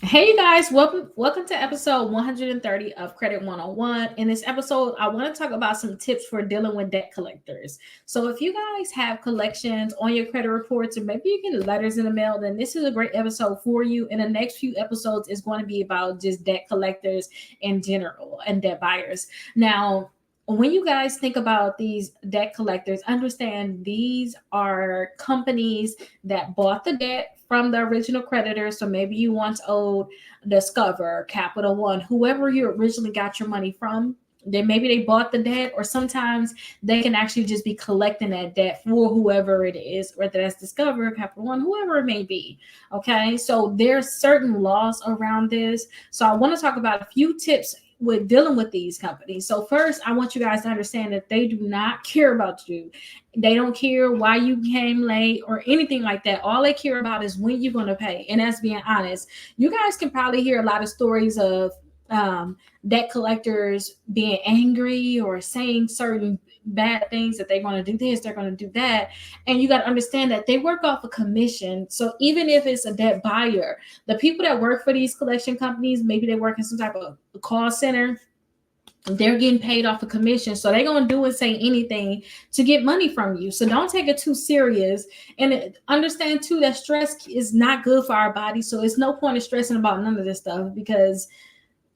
Hey you guys, welcome to episode 130 of Credit 101. In this episode, I want to talk about some tips for dealing with debt collectors. So if you guys have collections on your credit reports or maybe you get letters in the mail, then this is a great episode for you. In the next few episodes is going to be about just debt collectors in general and debt buyers. Now, when you guys think about these debt collectors, understand these are companies that bought the debt from the original creditor. So maybe you once owed Discover, Capital One, whoever you originally got your money from. Then maybe they bought the debt, or sometimes they can actually just be collecting that debt for whoever it is, whether that's Discover, Capital One, whoever it may be. Okay, so there's certain laws around this. So I want to talk about a few tips with dealing with these companies. So first, I want you guys to understand that they do not care about you. They don't care why you came late or anything like that. All they care about is when you're going to pay. And that's being honest. You guys can probably hear a lot of stories of debt collectors being angry or saying certain bad things that they're going to do this, they're going to do that. And you got to understand that they work off a commission. So even if it's a debt buyer, the people that work for these collection companies, maybe they work in some type of call center, they're getting paid off a commission, so they're going to do and say anything to get money from you. So don't take it too serious, and understand too that stress is not good for our body. So it's no point in stressing about none of this stuff, because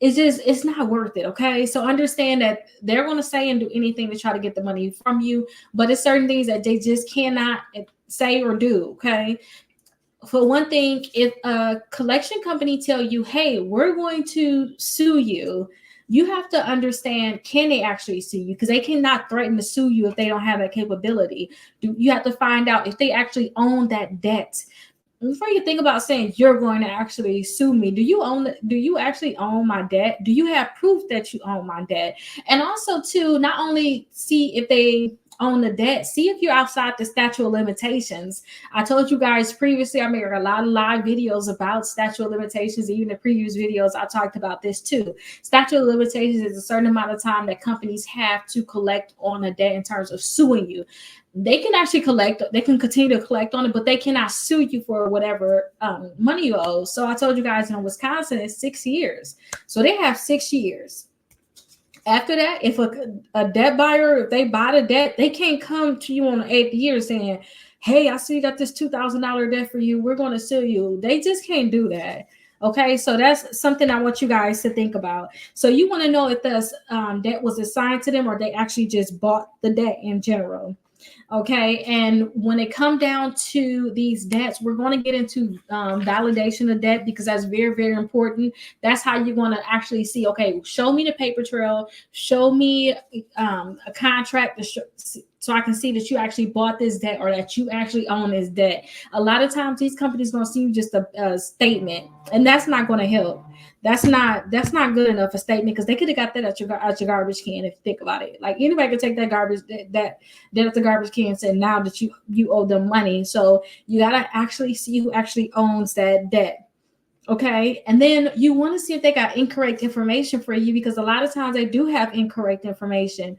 it's not worth it. Okay, so understand that they're going to say and do anything to try to get the money from you, but it's certain things that they just cannot say or do. Okay, for one thing, if a collection company tell you, hey, we're going to sue you, you have to understand, can they actually sue you? Because they cannot threaten to sue you if they don't have that capability. You have to find out if they actually own that debt. Before you think about saying you're going to actually sue me, do you actually own my debt? Do you have proof that you own my debt? And also to not only see if they own the debt, see if you're outside the statute of limitations. I told you guys previously, I made a lot of live videos about statute of limitations. Even the previous videos, I talked about this too. Statute of limitations is a certain amount of time that companies have to collect on a debt in terms of suing you. They can actually collect, they can continue to collect on it, but they cannot sue you for whatever money you owe. So I told you guys in Wisconsin, it's 6 years. So they have 6 years. After that, if a debt buyer, if they buy the debt, they can't come to you on the 8th year saying, hey, I see you got this $2,000 debt for you, we're going to sue you. They just can't do that. Okay, so that's something I want you guys to think about. So you want to know if this debt was assigned to them or they actually just bought the debt in general. Okay, and when it come down to these debts, we're going to get into validation of debt, because that's very, very important. That's how you're going to actually see, okay, show me the paper trail, show me a contract so I can see that you actually bought this debt or that you actually own this debt. A lot of times these companies going to see just a statement, and that's not going to help. That's not good enough a statement, because they could have got that at your garbage can. If you think about it, like anybody could take that garbage that at the garbage can and say now that you owe them money. So you gotta actually see who actually owns that debt. Okay, and then you want to see if they got incorrect information for you, because a lot of times they do have incorrect information.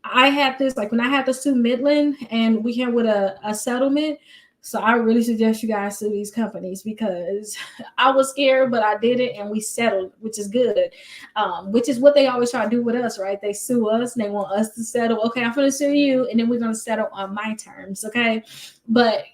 I had this, like when I had to sue Midland and we came with a settlement. So I really suggest you guys sue these companies, because I was scared, but I did it and we settled, which is good. Which is what they always try to do with us, right? They sue us and they want us to settle. Okay, I'm going to sue you, and then we're going to settle on my terms. Okay, but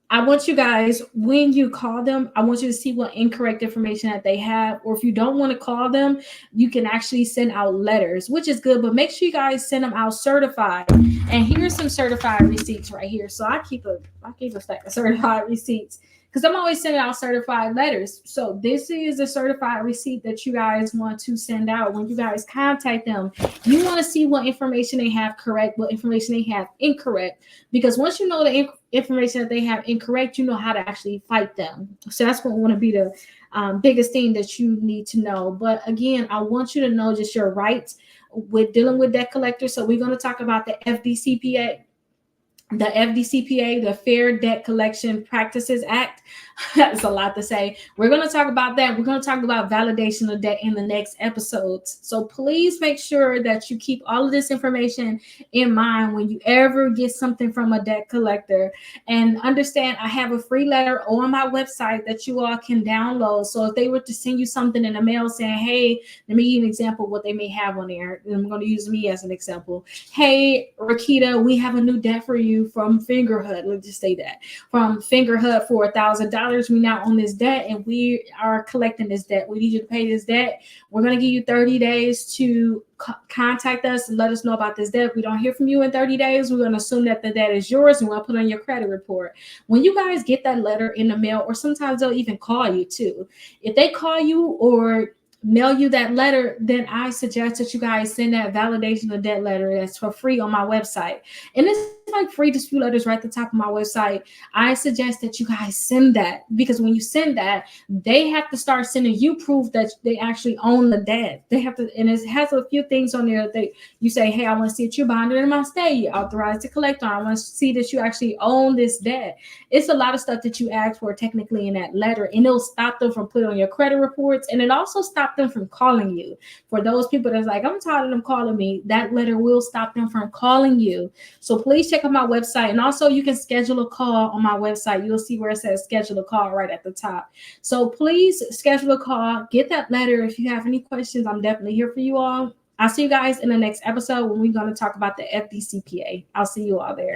I want you guys, when you call them, I want you to see what incorrect information that they have. Or if you don't want to call them, you can actually send out letters, which is good. But make sure you guys send them out certified. And here's some certified receipts right here. So I keep a stack of certified receipts, because I'm always sending out certified letters. So this is a certified receipt that you guys want to send out when you guys contact them. You want to see what information they have correct, what information they have incorrect, because once you know the information that they have incorrect, you know how to actually fight them. So that's what want to be the biggest thing that you need to know. But again, I want you to know just your rights with dealing with debt collectors. So we're going to talk about the FDCPA. the FDCPA, the Fair Debt Collection Practices Act. That's a lot to say. We're going to talk about that. We're going to talk about validation of debt in the next episodes. So please make sure that you keep all of this information in mind when you ever get something from a debt collector. And understand, I have a free letter on my website that you all can download. So if they were to send you something in the mail saying, hey, let me give you an example of what they may have on there. And I'm going to use me as an example. Hey, Rickita, we have a new debt for you from Fingerhood. Let's just say that. From Fingerhood for $1,000. We now own this debt and we are collecting this debt. We need you to pay this debt. We're going to give you 30 days to contact us and let us know about this debt. If we don't hear from you in 30 days, we're going to assume that the debt is yours and we'll put on your credit report. When you guys get that letter in the mail, or sometimes they'll even call you too. If they call you or mail you that letter, then I suggest that you guys send that validation of debt letter that's for free on my website. And it's like free dispute letters right at the top of my website. I suggest that you guys send that, because when you send that, they have to start sending you proof that they actually own the debt. They have to, and it has a few things on there that you say, hey, I want to see that you're bonded in my state, you're authorized to collect on, I want to see that you actually own this debt. It's a lot of stuff that you ask for technically in that letter, and it'll stop them from putting on your credit reports, and it also stops them from calling you. For those people that's like, I'm tired of them calling me, that letter will stop them from calling you. So please check out my website. And also you can schedule a call on my website. You'll see where it says schedule a call right at the top. So please schedule a call, get that letter. If you have any questions, I'm definitely here for you all. I'll see you guys in the next episode when we're going to talk about the FDCPA. I'll see you all there.